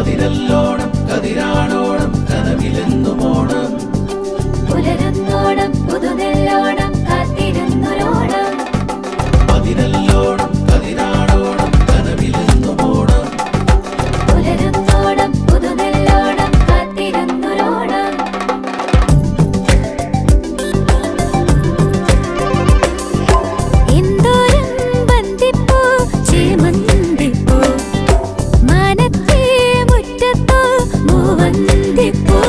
അതിരല്ലോണം കതിരാണോണം കനവിലെന്നുമോണം പുലരുന്നോണം പുതുനെല്ലോണം കാത്തിരുന്നൊരോണം അതിരല്ലോണം കതിരാണോണം കനവിലെന്നുമോണം പുലരുന്നോണം പുതുനെല്ലോണം കാത്തിരുന്നൊരോണം എന്തോരം ബന്ധിപ്പൂ ചേമന്തിപ്പൂ മാനത്തെ മുറ്റത്തോ മൂവന്തിപ്പൂ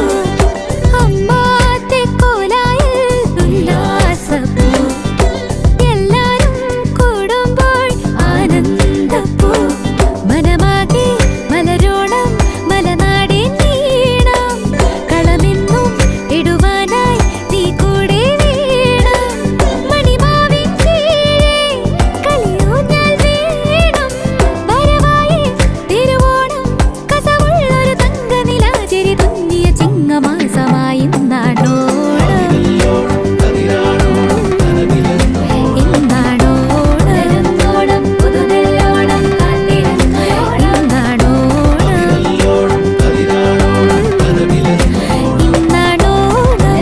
അമ്മാത്തെ കോലായിൽ ഉല്ലാസപ്പൂ എല്ലാരും കൂടുമ്പോൾ ആനന്ദപ്പൂ മനമാകെ മലരോണം മലനാടിൻ നീണം കളമെന്നും ഇടുവാനായി നീ കൂടെ വേണം മണിമാവിൻ കീഴേ കളിയൂഞ്ഞാൽ വേണം വരവായി തിരുവോണം കസവുള്ളൊരു തങ്കനിലാചരി തുന്നിയ ചിങ്ങമാസമായി ഇന്നാടോണം കതിരാണോണം കനവിലെന്നുമോണം ഇന്നാടോണം പുതുനെല്ലോണം കാത്തിരുന്നൊരോണം അതിരല്ലോണം കതിരാണോണം കനവിലെന്നുമോണം ഇന്നാടോണം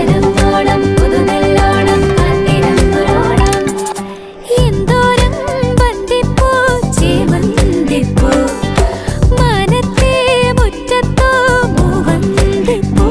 പുതുനെല്ലോണം കാത്തിരുന്നൊരോണം എന്തോരം ബന്ധിപ്പൂ ചേമന്തിപ്പൂ മാനത്തെ മുറ്റത്തോ മൂവന്തിപ്പൂ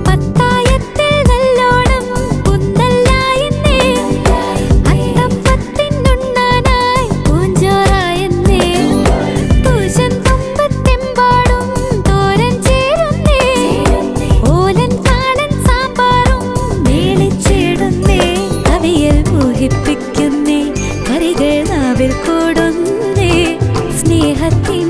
പത്തായത്തിൽ നല്ലോണം കുന്നല്ലായെന്നേ അത്തപ്പത്തിനുണ്ണാനായി പൂഞ്ചോറായെന്നേ പൂശൻ തുമ്പത്തെമ്പാടും തോരൻ ചേരുന്നേ ഓലൻ കാളൻ സാമ്പാറും മേളിച്ചിടുന്നേ കവിയൽ മോഹിപ്പിക്കുന്നേ കറികൾ നാവിൽ കൂടുന്നേ സ്നേഹത്തിൻ